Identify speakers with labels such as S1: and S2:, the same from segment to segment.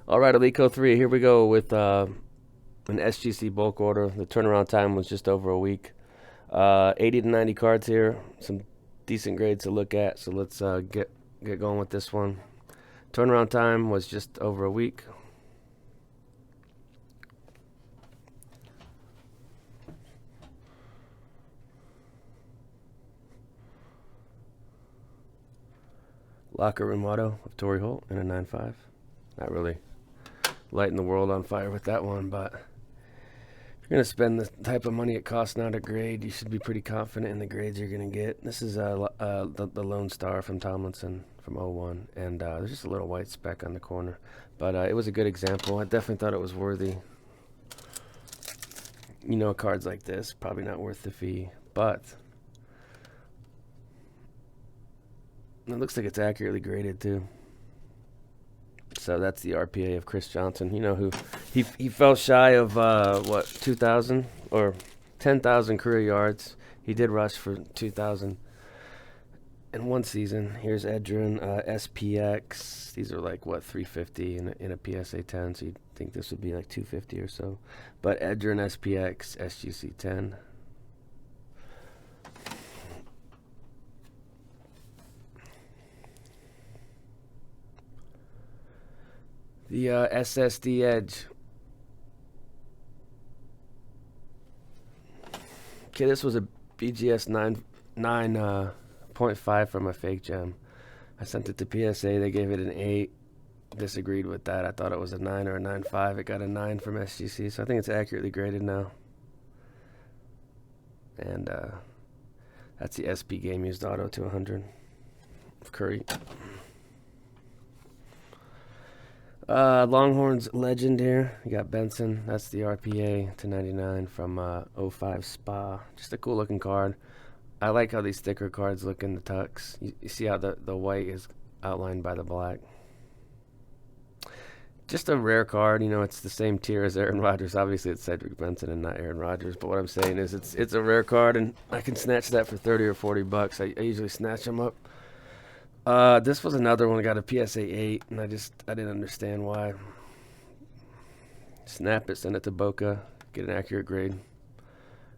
S1: All right, Alico 3, here we go with an SGC bulk order. The turnaround time was just over a week. 80 to 90 cards here, some decent grades to look at, so let's get going with this one. Turnaround time was just over a week. Locker room auto of Torrey Holt in a 9.5. Not really lighting the world on fire with that one, but if you're going to spend the type of money it costs now to grade, you should be pretty confident in the grades you're going to get. This is the Lone Star from Tomlinson from '01, and there's just a little white speck on the corner, but it was a good example. I definitely thought it was worthy. You know, cards like this, probably not worth the fee, but it looks like it's accurately graded too. So that's the RPA of Chris Johnson. You know who he fell shy of 2,000 or 10,000 career yards. He did rush for 2,000 in one season. Here's Edrin SPX. These are like 350 in a PSA 10. So you'd think this would be like 250 or so. But Edrin SPX SGC 10. The SSD Edge. Okay, this was a BGS 9.5 from a fake gem. I sent it to PSA. They gave it an 8. Disagreed with that. I thought it was a 9 or a 9.5. It got a 9 from SGC, so I think it's accurately graded now. And that's the SP game used auto to 100 of Curry. Longhorns legend here. You got Benson. That's the RPA to 99 from 05 Spa. Just a cool looking card. I like how these thicker cards look in the Tux. You see how the white is outlined by the black. Just a rare card. You know, it's the same tier as Aaron Rodgers. Obviously, it's Cedric Benson and not Aaron Rodgers. But what I'm saying is it's a rare card, and I can snatch that for 30 or 40 bucks. I usually snatch them up. This was another one. I got a PSA 8, and I didn't understand why. Snap it, send it to Boca, get an accurate grade.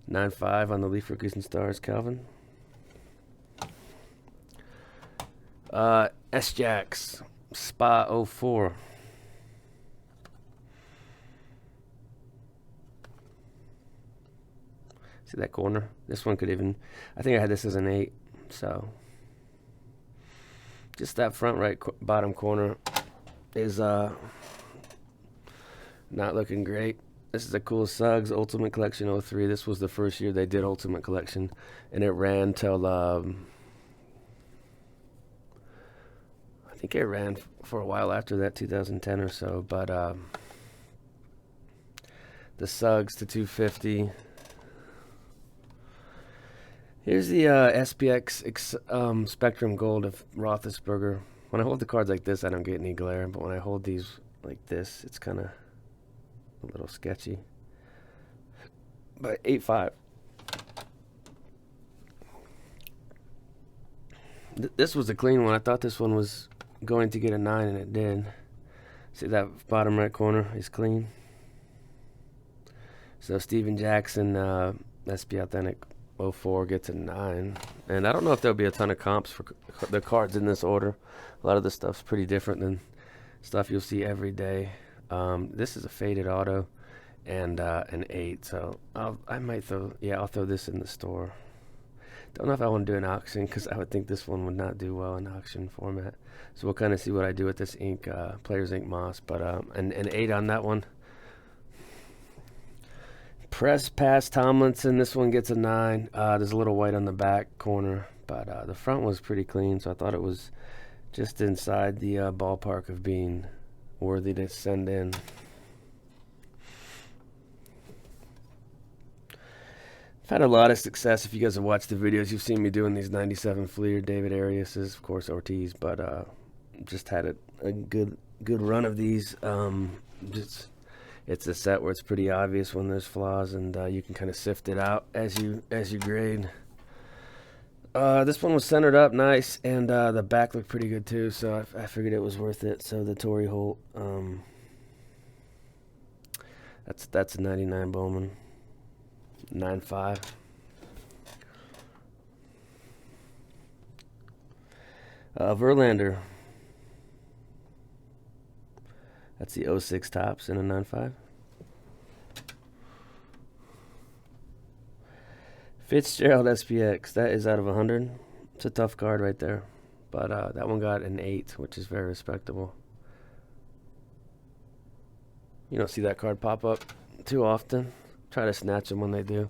S1: 9.5 on the Leaf Rookies and Stars, Calvin. S-Jacks, Spa 04. See that corner? This one could even, I think I had this as an 8, so. Just that front right bottom corner is not looking great. This is a cool Suggs Ultimate Collection 03. This was the first year they did Ultimate Collection, and it ran till I think it ran for a while after that, 2010 or so. But the Suggs to 250. Here's the SPX Spectrum Gold of Roethlisberger. When I hold the cards like this, I don't get any glare. But when I hold these like this, it's kind of a little sketchy. But 8.5. This was a clean one. I thought this one was going to get a 9, and it did. See that bottom right corner is clean. So Steven Jackson, SP Authentic 04 gets a 9, and I don't know if there'll be a ton of comps for the cards in this order. A lot of the stuff's pretty different than stuff you'll see every day. This is a faded auto and an 8, so I'll throw this in the store. Don't know if I want to do an auction, because I would think this one would not do well in auction format. So we'll kind of see what I do with this ink, Players Ink Moss, but an 8 on that one. Press pass Tomlinson. This one gets a 9. There's a little white on the back corner, but the front was pretty clean, so I thought it was just inside the ballpark of being worthy to send in. I've had a lot of success. If you guys have watched the videos, you've seen me doing these 97 Fleer, David Arias's, of course Ortiz, but just had a good run of these. It's a set where it's pretty obvious when there's flaws, and you can kind of sift it out as you grade. This one was centered up nice, and the back looked pretty good too, so I figured it was worth it. So the Torrey Holt That's a 99 Bowman. 9.5. Verlander. That's the 06 tops in a 9.5. Fitzgerald SPX. That is out of 100. It's a tough card right there. But that one got an 8, which is very respectable. You don't see that card pop up too often. Try to snatch them when they do.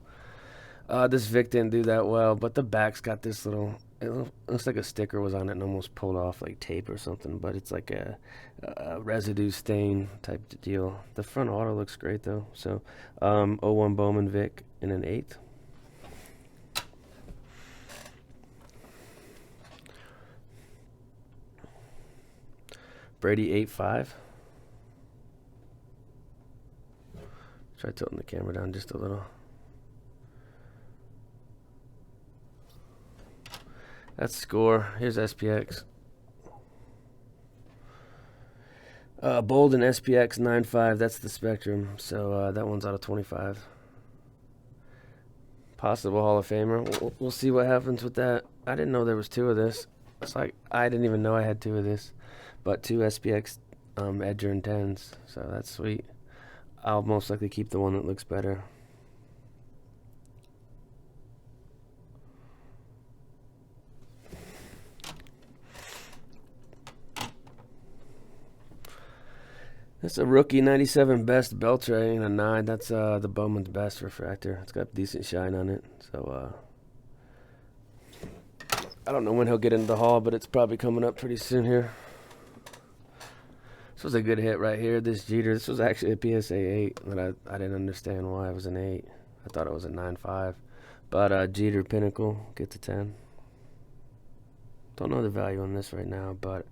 S1: This Vic didn't do that well, but the back's got this little... It looks like a sticker was on it and almost pulled off like tape or something, but it's like a residue stain type deal. The front auto looks great though. So 01 Bowman Vic in an 8. Brady 8.5. Try tilting the camera down just a little. That's score. Here's SPX. Bolden SPX 9.5. That's the Spectrum. So that one's out of 25. Possible Hall of Famer. We'll see what happens with that. I didn't know there was 2 of this. It's like I didn't even know I had 2 of this. But 2 SPX Edger and 10s. So that's sweet. I'll most likely keep the one that looks better. That's a rookie 97 best Beltray in a 9. That's the Bowman's best refractor. It's got decent shine on it. So I don't know when he'll get into the Hall, but it's probably coming up pretty soon here. This was a good hit right here. This Jeter. This was actually a PSA 8, but I didn't understand why it was an 8. I thought it was a 9.5. But Jeter Pinnacle gets a 10. Don't know the value on this right now, but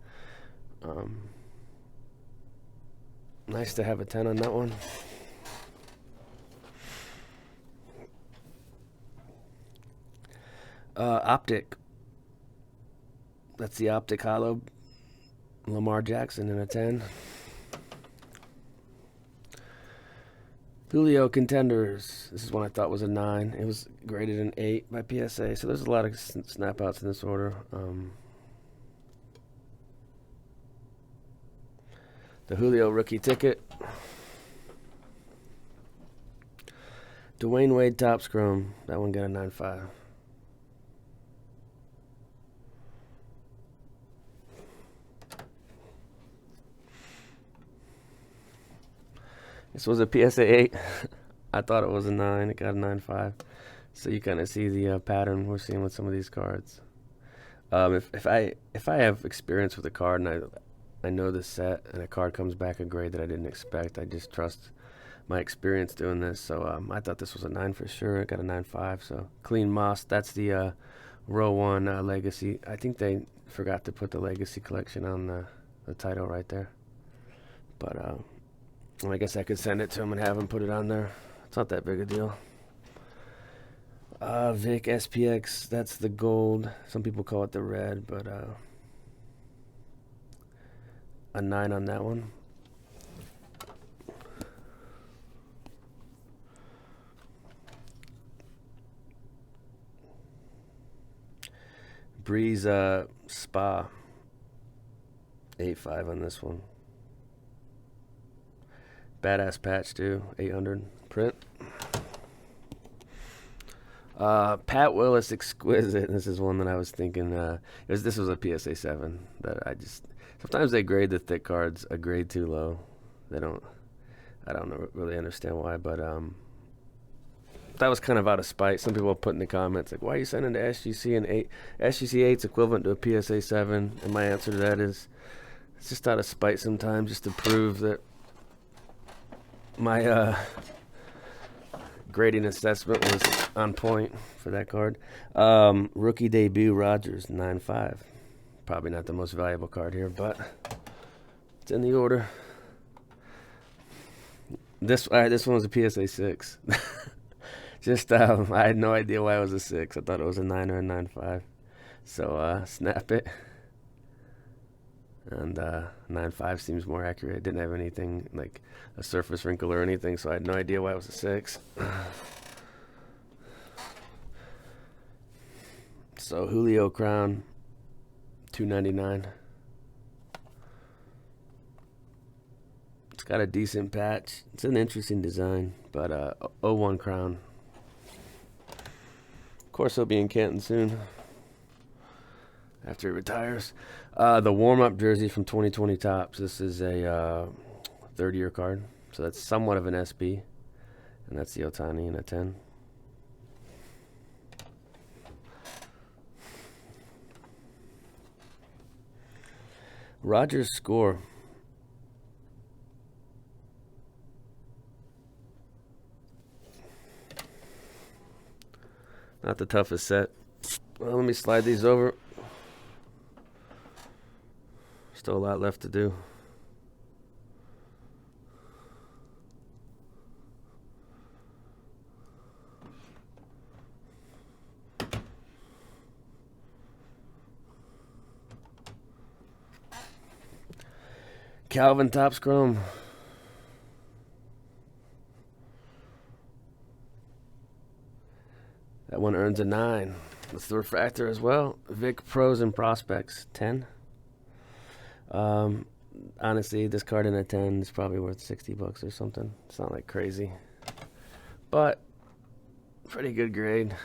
S1: nice to have a 10 on that one. Optic. That's the Optic Hollow. Lamar Jackson in a 10. Julio Contenders. This is one I thought was a 9. It was graded an 8 by PSA. So there's a lot of snap outs in this order. The Julio rookie ticket. Dwayne Wade Topps Chrome. That one got a 9.5. This was a PSA 8. I thought it was a 9. It got a 9.5. So you kind of see the pattern we're seeing with some of these cards. If I have experience with a card and I know the set and a card comes back a grade that I didn't expect, I just trust my experience doing this. So I thought this was a 9 for sure. It got a 9.5. So clean moss. That's the row 1 legacy. I think they forgot to put the legacy collection on the title right there. But I guess I could send it to him and have him put it on there. It's not that big a deal. Vic SPX, that's the gold. Some people call it the red, but a 9 on that one. Breeze Spa, 8.5 on this one. Badass patch too, 800 print. Pat Willis Exquisite. This is one that I was thinking. This was a PSA 7 that I just. Sometimes they grade the thick cards a grade too low. They don't. I don't really understand why, but that was kind of out of spite. Some people put in the comments like, "Why are you sending to SGC an 8? SGC 8's equivalent to a PSA 7." And my answer to that is, it's just out of spite sometimes, just to prove that my grading assessment was on point for that card. Rookie debut Rogers 9.5. Probably not the most valuable card here, but it's in the order. This one was a PSA 6. Just I had no idea why it was a 6. I thought it was a 9 or a 9.5. So snap it. And 9.5 seems more accurate. It didn't have anything like a surface wrinkle or anything, so I had no idea why it was a 6. So Julio Crown, $2.99. It's got a decent patch. It's an interesting design, but 01 Crown. Of course, he'll be in Canton soon after he retires. The warm-up jersey from 2020 Topps. This is a third-year card, so that's somewhat of an SB, and that's the Ohtani in a 10. Rogers score. Not the toughest set. Well, let me slide these over. Still a lot left to do. Calvin Topps Chrome. That one earns a 9. That's the refractor as well. Vic Pros and Prospects, 10. Honestly, this card in a 10 is probably worth $60 or something. It's not like crazy, but pretty good grade.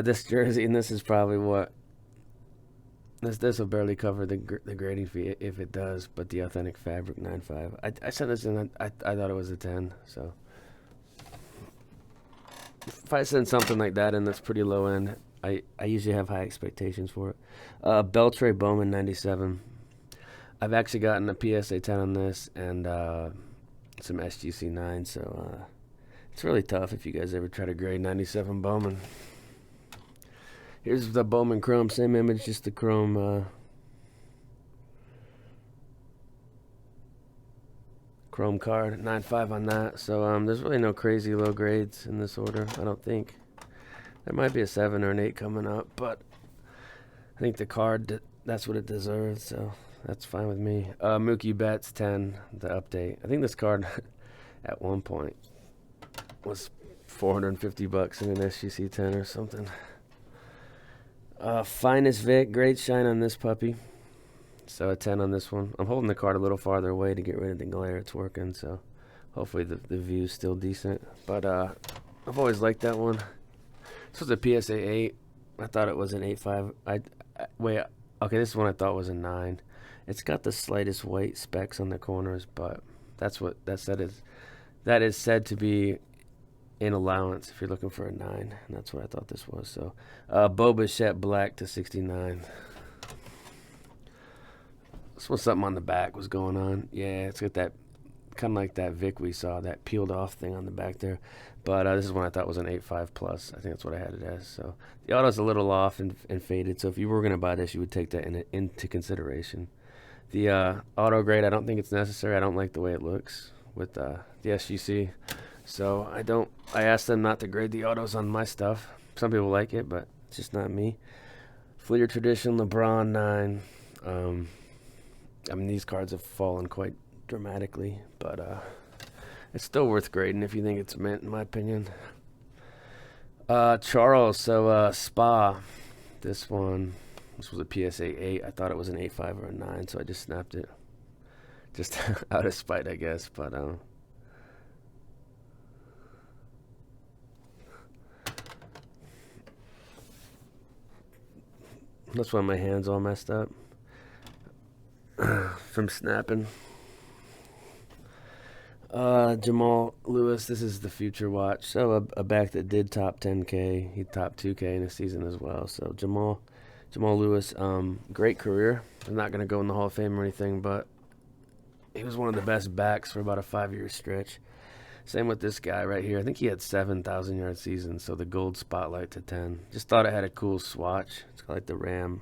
S1: This jersey, and this is probably what this will barely cover the grading fee if it does. But the Authentic Fabric 9.5. I sent this in. I thought it was a 10. So if I send something like that in, that's pretty low end. I usually have high expectations for it. Beltray Bowman 97. I've actually gotten a PSA 10 on this and some SGC 9, so it's really tough if you guys ever try to grade 97 Bowman. Here's the Bowman Chrome, same image, just the Chrome Chrome card, 9.5 on that. So there's really no crazy low grades in this order, I don't think. There might be a 7 or an 8 coming up, but I think the card, that's what it deserves, so that's fine with me. Mookie Betts 10, the update. I think this card at one point was $450 in an SGC 10 or something. Finest Vic, great shine on this puppy. So a 10 on this one. I'm holding the card a little farther away to get rid of the glare. It's working, so hopefully the view's still decent. But I've always liked that one. This was a PSA 8. I thought it was an 8.5. Wait, okay, this one I thought was a 9. It's got the slightest white specks on the corners, but that's what that is said to be in allowance if you're looking for a 9, and that's what I thought this was. So Bo Bichette Black to 69. This was something on the back was going on. Yeah, it's got that kind of like that Vic we saw, that peeled off thing on the back there. But this is one I thought was an 8.5 plus. I think that's what I had it as. So the auto's a little off and faded. So if you were going to buy this, you would take that into consideration. The auto grade, I don't think it's necessary. I don't like the way it looks with the SGC. So I asked them not to grade the autos on my stuff. Some people like it, but it's just not me. Fleeter Tradition LeBron 9. I mean, these cards have fallen quite dramatically, but it's still worth grading if you think it's mint, in my opinion. Charles, so Spa. This was a PSA 8. I thought it was an 8.5 or a 9, so I just snapped it. Just out of spite, I guess, but that's why my hand's all messed up from snapping. Jamal Lewis, this is the future watch. So a back that did top 10K. He topped 2K in a season as well. So Jamal Lewis, great career. I'm not going to go in the Hall of Fame or anything, but he was one of the best backs for about a 5-year stretch. Same with this guy right here. I think he had 7,000-yard seasons, so the gold spotlight to 10. Just thought it had a cool swatch. It's got like the ram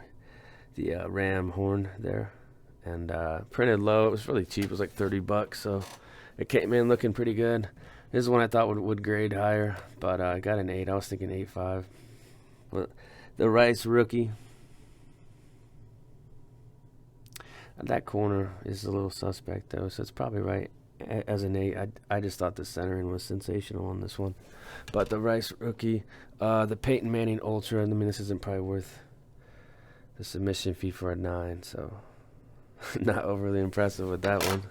S1: horn there. And printed low. It was really cheap. It was like $30, so it came in looking pretty good. This is one I thought would grade higher, but I got an 8. I was thinking 8.5. But the Rice rookie. That corner is a little suspect though, so it's probably right as an 8. I just thought the centering was sensational on this one. But the Rice rookie, the Peyton Manning Ultra, I mean, this isn't probably worth the submission fee for a 9, so not overly impressive with that one.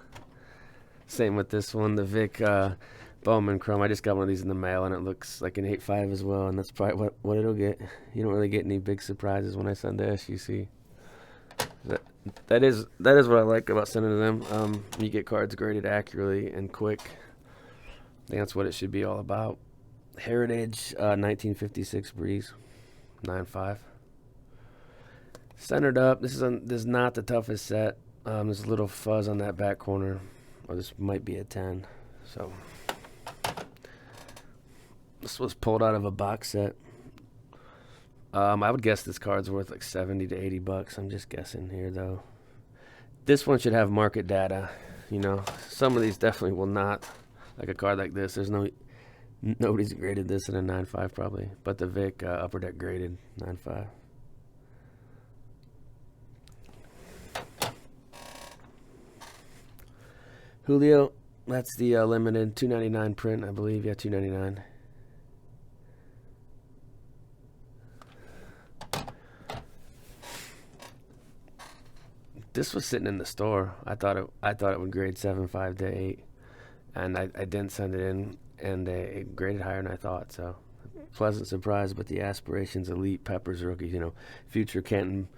S1: Same with this one, the Vic Bowman Chrome. I just got one of these in the mail, and it looks like an 8.5 as well, and that's probably what it'll get. You don't really get any big surprises when I send to SGC. That is what I like about sending to them. You get cards graded accurately and quick. I think that's what it should be all about. Heritage 1956 Breeze 9.5. Centered up. This is not the toughest set. There's a little fuzz on that back corner. Or this might be a 10. So this was pulled out of a box set. I would guess this card's worth like 70 to 80 bucks. I'm just guessing here though. This one should have market data. You know, some of these definitely will not. Like a card like this, nobody's graded this in a 9.5 probably. But the Vic Upper Deck graded 9.5. Julio, that's the limited $2.99 print, I believe. Yeah, $2.99. This was sitting in the store. I thought it would grade 7.5 to 8, and I didn't send it in, and it graded higher than I thought. So pleasant surprise. But the Aspirations Elite Peppers rookie, you know, future Canton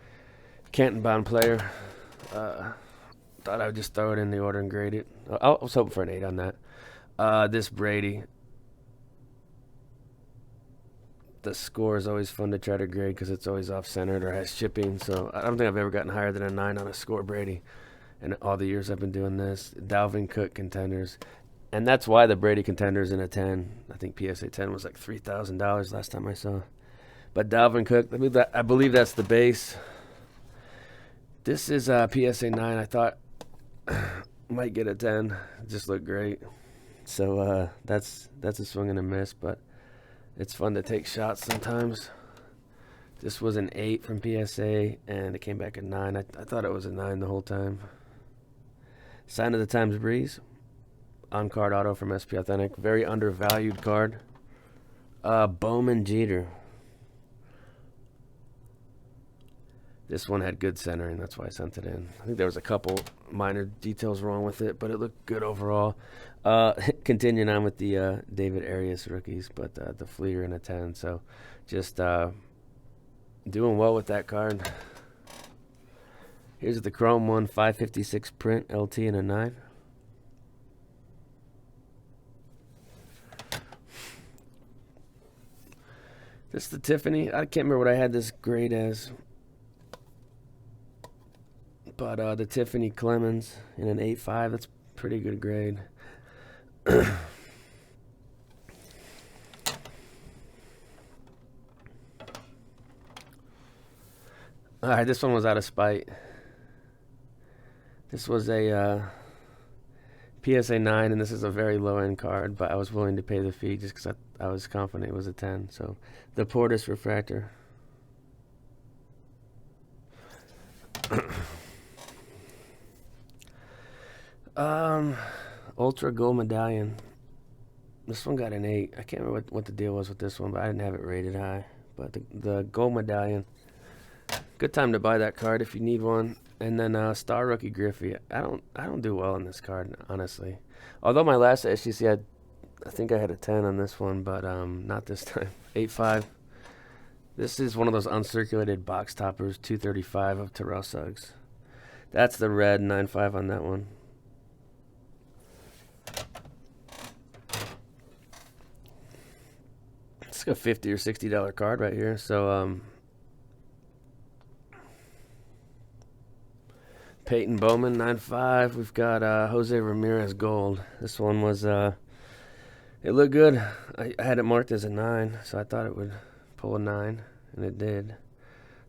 S1: bound player. Thought I would just throw it in the order and grade it. I was hoping for an 8 on that. This Brady. The score is always fun to try to grade because it's always off-centered or has chipping. So I don't think I've ever gotten higher than a 9 on a score Brady in all the years I've been doing this. Dalvin Cook contenders. And that's why the Brady contenders in a 10. I think PSA 10 was like $3,000 last time I saw. But Dalvin Cook, I believe that's the base. This is PSA 9. I thought might get a 10. It just looked great. So that's a swing and a miss, but it's fun to take shots sometimes. This was an 8 from PSA, and it came back at 9. I thought it was a 9 the whole time. Sign of the Times Breeze. On-card auto from SP Authentic. Very undervalued card. Bowman Jeter. This one had good centering. That's why I sent it in. I think there was a couple minor details wrong with it, but it looked good overall. Continuing on with the David Arias rookies, but the Fleer in a 10. So just doing well with that card. Here's the Chrome one, 556 print, LT in a 9. This is the Tiffany. I can't remember what I had this grade as. But the Tiffany Clemens in an 8.5, that's pretty good grade. Alright, this one was out of spite. This was a PSA 9, and this is a very low-end card, but I was willing to pay the fee just because I was confident it was a 10. So, the Portis Refractor. Ultra Gold Medallion. This one got an 8. I can't remember what the deal was with this one, but I didn't have it rated high. But the Gold Medallion, good time to buy that card if you need one. And then Star Rookie Griffey. I don't do well on this card, honestly. Although my last SGC, I think I had a 10 on this one, but not this time. 8.5. This is one of those uncirculated box toppers, 235 of Terrell Suggs. That's the red 9.5 on that one. It's like a $50 or $60 card right here. So Peyton Bowman 9.5. We've got Jose Ramirez gold. This one was it looked good. I had it marked as a 9, so I thought it would pull a 9, and it did.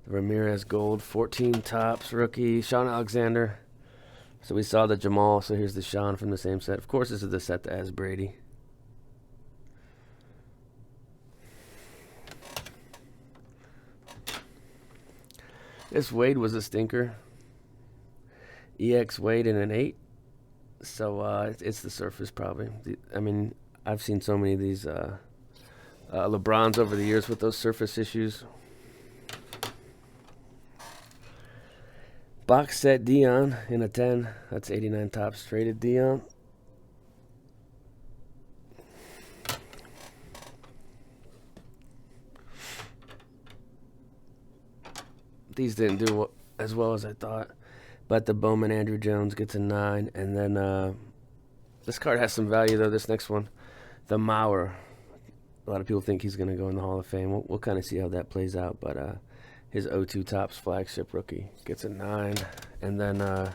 S1: The Ramirez gold, 14 tops rookie, Sean Alexander. So we saw the Jamal, so here's the Sean from the same set. Of course, this is the set that has Brady. This Wade was a stinker. EX weight in an 8. So it's the surface probably. I mean, I've seen so many of these LeBrons over the years with those surface issues. Box set Dion in a 10. That's 89 Topps traded Dion. These didn't do as well as I thought. But the Bowman Andrew Jones gets a 9. And then this card has some value, though, this next one. The Mauer. A lot of people think he's going to go in the Hall of Fame. We'll kind of see how that plays out. But his 02 Topps flagship rookie gets a 9. And then I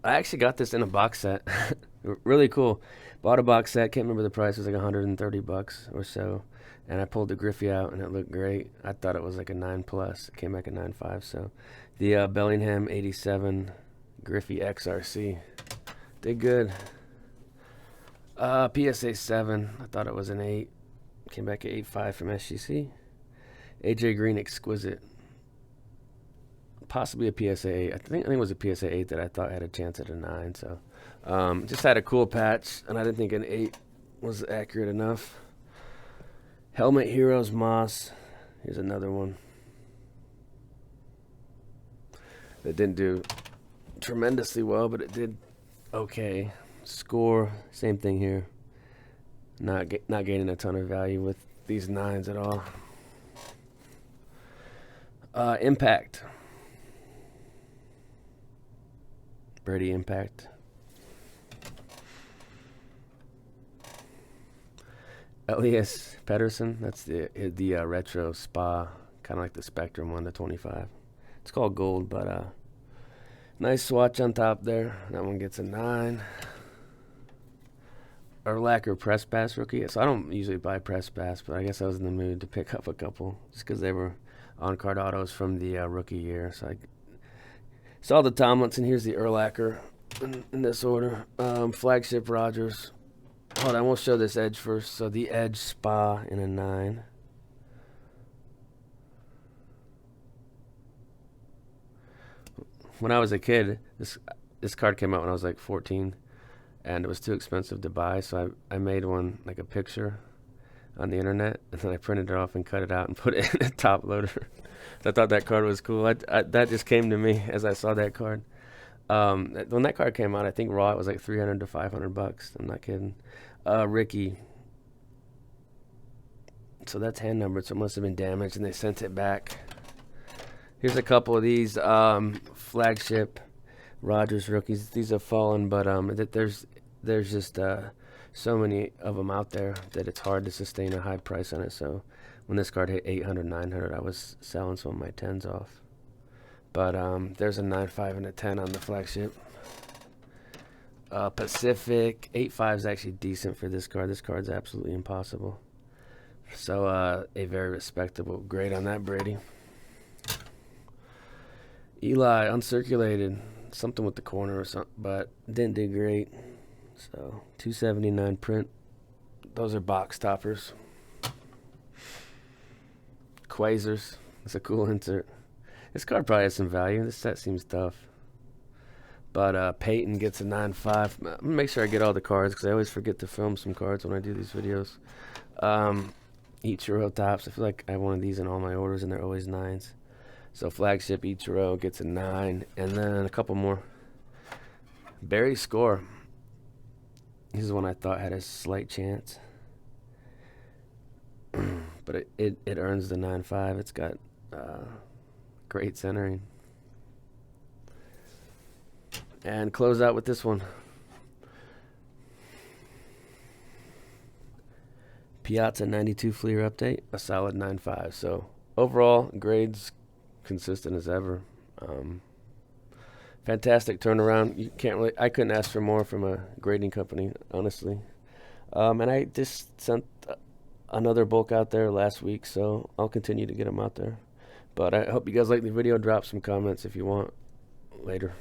S1: actually got this in a box set. Really cool. Bought a box set. Can't remember the price. It was like $130 or so. And I pulled the Griffey out, and it looked great. I thought it was like a 9+. It came back at 9.5. So the Bellingham 87 Griffey XRC did good. PSA 7. I thought it was an 8. Came back at 8.5 from SGC. AJ Green Exquisite. Possibly a PSA 8. I think it was a PSA 8 that I thought had a chance at a 9. So just had a cool patch, and I didn't think an 8 was accurate enough. Helmet Heroes Moss. Here's another one that didn't do tremendously well, but it did okay. Score, same thing here. Not gaining a ton of value with these 9s at all. Impact. Brady Impact. Elias Pettersson. That's the retro spa, kind of like the Spectrum one, the 25. It's called gold, but nice swatch on top there. That one gets a 9. Urlacher Press Pass rookie. So I don't usually buy Press Pass, but I guess I was in the mood to pick up a couple just because they were on-card autos from the rookie year. So I saw the Tomlinson. Here's the Urlacher in this order. Flagship Rogers. Hold on, we'll show this Edge first. So the Edge Spa in a 9. When I was a kid, this card came out when I was like 14, and it was too expensive to buy, so I made one, like a picture on the internet, and then I printed it off and cut it out and put it in a top loader. So I thought that card was cool. That just came to me as I saw that card. When that card came out, I think raw it was like $300 to $500. I'm not kidding. Ricky. So that's hand numbered, so it must have been damaged, and they sent it back. Here's a couple of these flagship Rogers rookies. These have fallen, but there's just so many of them out there that it's hard to sustain a high price on it. So when this card hit 800, 900, I was selling some of my 10s off. But there's a 9.5 and a 10 on the flagship. Pacific 8.5 is actually decent for this card. This card's absolutely impossible. So a very respectable grade on that, Brady. Eli uncirculated, something with the corner or something, but didn't do great. So 279 print. Those are box toppers. Quasars. That's a cool insert. This card probably has some value. This set seems tough. But Peyton gets a 9.5. I'm going to make sure I get all the cards because I always forget to film some cards when I do these videos. Ichiro Topps. I feel like I have one of these in all my orders, and they're always 9s. So flagship Ichiro gets a 9. And then a couple more. Barry Score. This is one I thought had a slight chance. But it earns the 9.5. It's got great centering. And close out with this one. Piazza 92 Fleer update, a solid 9.5. So overall, grades consistent as ever. Fantastic turnaround. You can't really. I couldn't ask for more from a grading company, honestly. And I just sent another bulk out there last week, so I'll continue to get them out there. But I hope you guys like the video. Drop some comments if you want. Later.